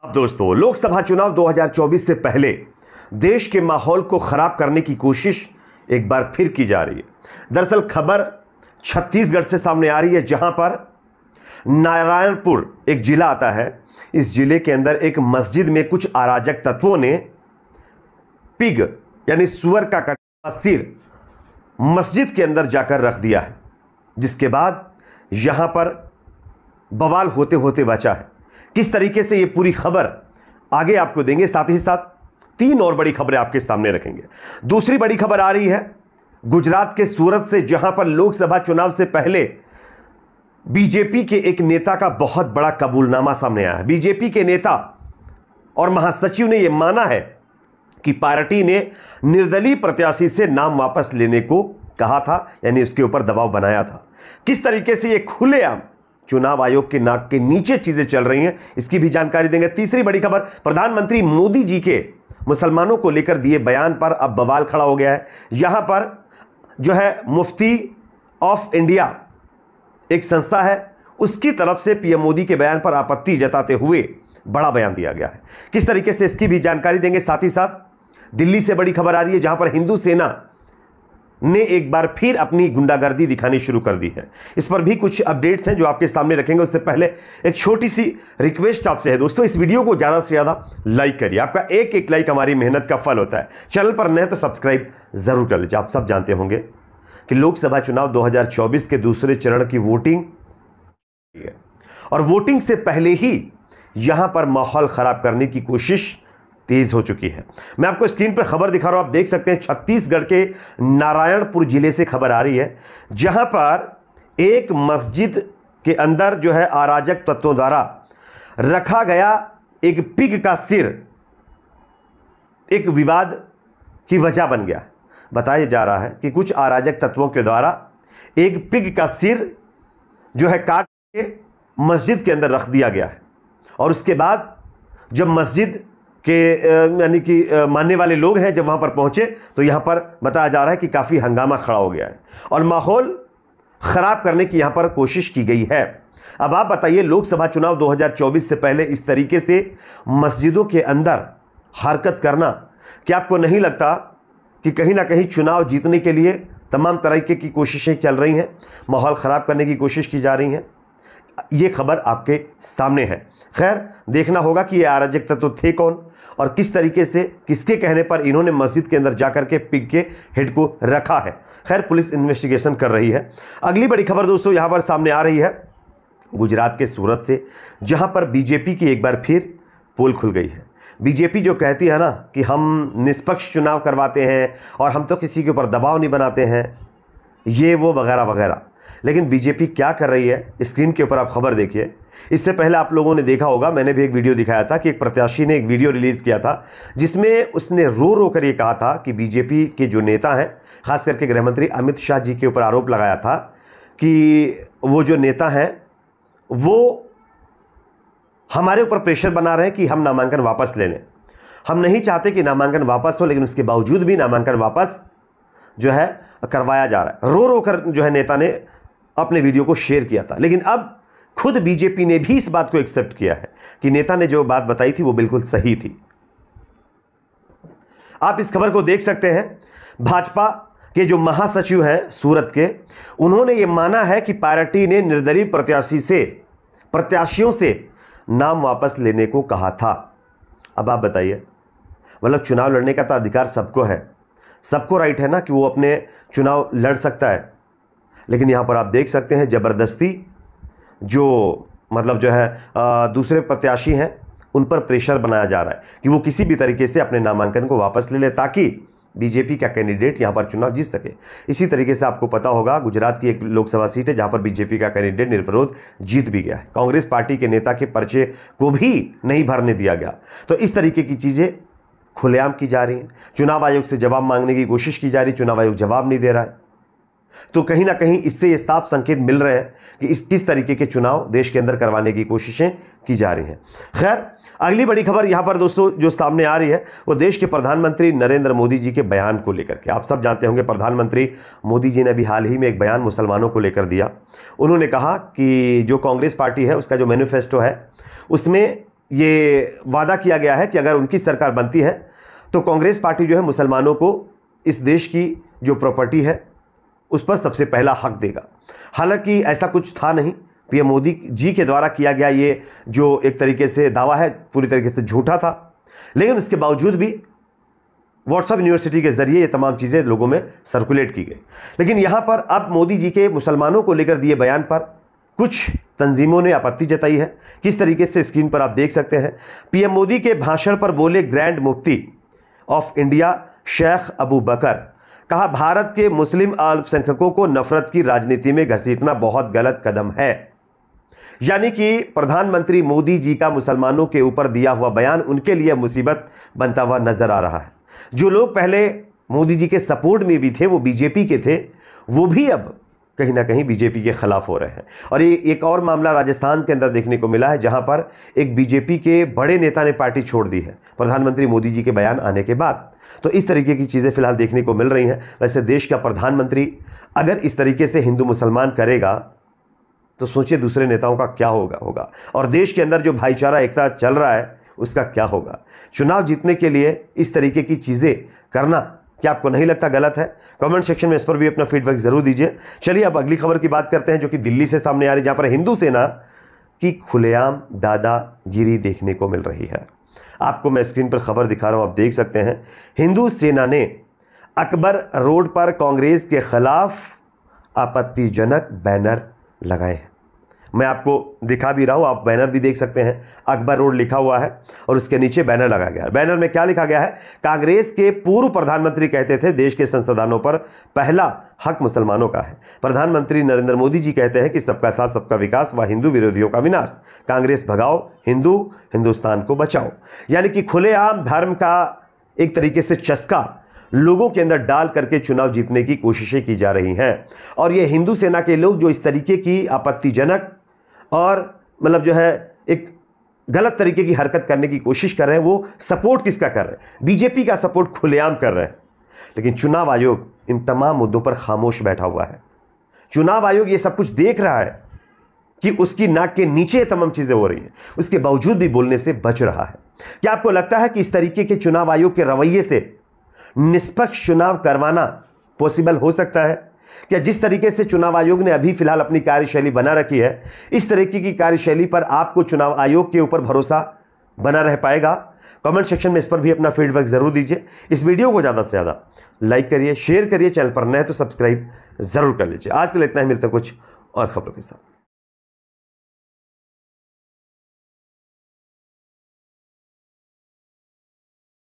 अब दोस्तों, लोकसभा चुनाव 2024 से पहले देश के माहौल को खराब करने की कोशिश एक बार फिर की जा रही है। दरअसल खबर छत्तीसगढ़ से सामने आ रही है, जहां पर नारायणपुर एक जिला आता है। इस जिले के अंदर एक मस्जिद में कुछ अराजक तत्वों ने पिग यानी सुअर का कटा सिर मस्जिद के अंदर जाकर रख दिया है, जिसके बाद यहां पर बवाल होते होते बचा है। किस तरीके से ये पूरी खबर आगे आपको देंगे, साथ ही साथ तीन और बड़ी खबरें आपके सामने रखेंगे। दूसरी बड़ी खबर आ रही है गुजरात के सूरत से, जहां पर लोकसभा चुनाव से पहले बीजेपी के एक नेता का बहुत बड़ा कबूलनामा सामने आया है। बीजेपी के नेता और महासचिव ने यह माना है कि पार्टी ने निर्दलीय प्रत्याशी से नाम वापस लेने को कहा था, यानी उसके ऊपर दबाव बनाया था। किस तरीके से यह खुलेआम चुनाव आयोग के नाक के नीचे चीजें चल रही हैं, इसकी भी जानकारी देंगे। तीसरी बड़ी खबर, प्रधानमंत्री मोदी जी के मुसलमानों को लेकर दिए बयान पर अब बवाल खड़ा हो गया है। यहां पर जो है मुफ्ती ऑफ इंडिया एक संस्था है, उसकी तरफ से पीएम मोदी के बयान पर आपत्ति जताते हुए बड़ा बयान दिया गया है। किस तरीके से, इसकी भी जानकारी देंगे। साथ ही साथ दिल्ली से बड़ी खबर आ रही है, जहां पर हिंदू सेना ने एक बार फिर अपनी गुंडागर्दी दिखानी शुरू कर दी है। इस पर भी कुछ अपडेट्स हैं जो आपके सामने रखेंगे। उससे पहले एक छोटी सी रिक्वेस्ट आपसे है दोस्तों, इस वीडियो को ज़्यादा से ज़्यादा लाइक करिए। आपका एक एक लाइक हमारी मेहनत का फल होता है। चैनल पर नए तो सब्सक्राइब जरूर कर लीजिए। आप सब जानते होंगे कि लोकसभा चुनाव 2024 के दूसरे चरण की वोटिंग है, और वोटिंग से पहले ही यहां पर माहौल खराब करने की कोशिश तेज हो चुकी है। मैं आपको स्क्रीन पर खबर दिखा रहा हूं, आप देख सकते हैं छत्तीसगढ़ के नारायणपुर जिले से खबर आ रही है, जहां पर एक मस्जिद के अंदर जो है अराजक तत्वों द्वारा रखा गया एक पिग का सिर एक विवाद की वजह बन गया। बताया जा रहा है कि कुछ अराजक तत्वों के द्वारा एक पिग का सिर जो है काट के मस्जिद के अंदर रख दिया गया है, और उसके बाद जब मस्जिद के यानी कि मानने वाले लोग हैं जब वहां पर पहुंचे, तो यहां पर बताया जा रहा है कि काफ़ी हंगामा खड़ा हो गया है और माहौल ख़राब करने की यहां पर कोशिश की गई है। अब आप बताइए, लोकसभा चुनाव 2024 से पहले इस तरीके से मस्जिदों के अंदर हरकत करना, क्या आपको नहीं लगता कि कहीं ना कहीं चुनाव जीतने के लिए तमाम तरीके की कोशिशें चल रही हैं, माहौल ख़राब करने की कोशिश की जा रही हैं? ये खबर आपके सामने है। खैर, देखना होगा कि ये अराजक तत्व थे कौन और किस तरीके से, किसके कहने पर इन्होंने मस्जिद के अंदर जाकर के पिग के हेड को रखा है। खैर, पुलिस इन्वेस्टिगेशन कर रही है। अगली बड़ी खबर दोस्तों यहां पर सामने आ रही है गुजरात के सूरत से, जहां पर बीजेपी की एक बार फिर पोल खुल गई है। बीजेपी जो कहती है ना कि हम निष्पक्ष चुनाव करवाते हैं और हम तो किसी के ऊपर दबाव नहीं बनाते हैं, ये वो वगैरह वगैरह, लेकिन बीजेपी क्या कर रही है स्क्रीन के ऊपर आप खबर देखिए। इससे पहले आप लोगों ने देखा होगा, मैंने भी एक वीडियो दिखाया था कि एक प्रत्याशी ने एक वीडियो रिलीज़ किया था, जिसमें उसने रो रो कर ये कहा था कि बीजेपी के जो नेता हैं, खास करके गृहमंत्री अमित शाह जी के ऊपर आरोप लगाया था कि वो जो नेता हैं वो हमारे ऊपर प्रेशर बना रहे हैं कि हम नामांकन वापस ले लें। हम नहीं चाहते कि नामांकन वापस हो, लेकिन उसके बावजूद भी नामांकन वापस जो है करवाया जा रहा है। रो रो कर जो है नेता ने अपने वीडियो को शेयर किया था, लेकिन अब खुद बीजेपी ने भी इस बात को एक्सेप्ट किया है कि नेता ने जो बात बताई थी वो बिल्कुल सही थी। आप इस खबर को देख सकते हैं। भाजपा के जो महासचिव हैं सूरत के, उन्होंने ये माना है कि पार्टी ने निर्दलीय प्रत्याशियों से नाम वापस लेने को कहा था। अब आप बताइए, मतलब चुनाव लड़ने का तो अधिकार सबको है, सबको राइट है ना कि वो अपने चुनाव लड़ सकता है, लेकिन यहाँ पर आप देख सकते हैं ज़बरदस्ती जो मतलब जो है दूसरे प्रत्याशी हैं उन पर प्रेशर बनाया जा रहा है कि वो किसी भी तरीके से अपने नामांकन को वापस ले ले, ताकि बीजेपी का कैंडिडेट यहाँ पर चुनाव जीत सके। इसी तरीके से आपको पता होगा, गुजरात की एक लोकसभा सीट है जहाँ पर बीजेपी का कैंडिडेट निर्विरोध जीत भी गया है। कांग्रेस पार्टी के नेता के पर्चे को भी नहीं भरने दिया गया। तो इस तरीके की चीज़ें खुलेआम की जा रही हैं। चुनाव आयोग से जवाब मांगने की कोशिश की जा रही, चुनाव आयोग जवाब नहीं दे रहा है। तो कहीं ना कहीं इससे ये साफ संकेत मिल रहे हैं कि किस तरीके के चुनाव देश के अंदर करवाने की कोशिशें की जा रही हैं। खैर, अगली बड़ी खबर यहां पर दोस्तों जो सामने आ रही है वो देश के प्रधानमंत्री नरेंद्र मोदी जी के बयान को लेकर के। आप सब जानते होंगे प्रधानमंत्री मोदी जी ने अभी हाल ही में एक बयान मुसलमानों को लेकर दिया। उन्होंने कहा कि जो कांग्रेस पार्टी है उसका जो मैनिफेस्टो है उसमें ये वादा किया गया है कि अगर उनकी सरकार बनती है तो कांग्रेस पार्टी जो है मुसलमानों को इस देश की जो प्रॉपर्टी है उस पर सबसे पहला हक देगा। हालांकि ऐसा कुछ था नहीं। पीएम मोदी जी के द्वारा किया गया ये जो एक तरीके से दावा है पूरी तरीके से झूठा था, लेकिन इसके बावजूद भी व्हाट्सएप यूनिवर्सिटी के जरिए ये तमाम चीज़ें लोगों में सर्कुलेट की गई। लेकिन यहाँ पर अब मोदी जी के मुसलमानों को लेकर दिए बयान पर कुछ तंजीमों ने आपत्ति जताई है। किस तरीके से स्क्रीन पर आप देख सकते हैं। पीएम मोदी के भाषण पर बोले ग्रैंड मुफ्ती ऑफ इंडिया शेख अबू बकर, कहा भारत के मुस्लिम अल्पसंख्यकों को नफरत की राजनीति में घसीटना बहुत गलत कदम है। यानी कि प्रधानमंत्री मोदी जी का मुसलमानों के ऊपर दिया हुआ बयान उनके लिए मुसीबत बनता हुआ नजर आ रहा है। जो लोग पहले मोदी जी के सपोर्ट में भी थे, वो बीजेपी के थे, वो भी अब कहीं ना कहीं बीजेपी के खिलाफ हो रहे हैं। और ये एक और मामला राजस्थान के अंदर देखने को मिला है, जहां पर एक बीजेपी के बड़े नेता ने पार्टी छोड़ दी है प्रधानमंत्री मोदी जी के बयान आने के बाद। तो इस तरीके की चीज़ें फिलहाल देखने को मिल रही हैं। वैसे देश का प्रधानमंत्री अगर इस तरीके से हिंदू मुसलमान करेगा तो सोचिए दूसरे नेताओं का क्या होगा और देश के अंदर जो भाईचारा एकता चल रहा है उसका क्या होगा। चुनाव जीतने के लिए इस तरीके की चीज़ें करना क्या आपको नहीं लगता गलत है? कमेंट सेक्शन में इस पर भी अपना फीडबैक जरूर दीजिए। चलिए अब अगली खबर की बात करते हैं, जो कि दिल्ली से सामने आ रही, जहां पर हिंदू सेना की खुलेआम दादागिरी देखने को मिल रही है। आपको मैं स्क्रीन पर खबर दिखा रहा हूं, आप देख सकते हैं। हिंदू सेना ने अकबर रोड पर कांग्रेस के खिलाफ आपत्तिजनक बैनर लगाए हैं। मैं आपको दिखा भी रहा हूं, आप बैनर भी देख सकते हैं। अकबर रोड लिखा हुआ है और उसके नीचे बैनर लगाया गया है। बैनर में क्या लिखा गया है? कांग्रेस के पूर्व प्रधानमंत्री कहते थे देश के संसदानों पर पहला हक मुसलमानों का है। प्रधानमंत्री नरेंद्र मोदी जी कहते हैं कि सबका साथ सबका विकास व हिंदू विरोधियों का विनाश। कांग्रेस भगाओ हिंदू, हिंदुस्तान को बचाओ। यानी कि खुलेआम धर्म का एक तरीके से चस्का लोगों के अंदर डाल करके चुनाव जीतने की कोशिशें की जा रही हैं। और ये हिंदू सेना के लोग जो इस तरीके की आपत्तिजनक और मतलब जो है एक गलत तरीके की हरकत करने की कोशिश कर रहे हैं, वो सपोर्ट किसका कर रहे हैं? बीजेपी का सपोर्ट खुलेआम कर रहे हैं। लेकिन चुनाव आयोग इन तमाम मुद्दों पर खामोश बैठा हुआ है। चुनाव आयोग ये सब कुछ देख रहा है कि उसकी नाक के नीचे तमाम चीजें हो रही हैं, उसके बावजूद भी बोलने से बच रहा है। क्या आपको लगता है कि इस तरीके के चुनाव आयोग के रवैये से निष्पक्ष चुनाव करवाना पॉसिबल हो सकता है? क्या जिस तरीके से चुनाव आयोग ने अभी फिलहाल अपनी कार्यशैली बना रखी है, इस तरीके की कार्यशैली पर आपको चुनाव आयोग के ऊपर भरोसा बना रह पाएगा? कमेंट सेक्शन में इस पर भी अपना फीडबैक जरूर दीजिए। इस वीडियो को ज़्यादा से ज़्यादा लाइक करिए, शेयर करिए, चैनल पर नए तो सब्सक्राइब जरूर कर लीजिए। आज के लिए इतना ही, मिलते हैं कुछ और खबरों के साथ।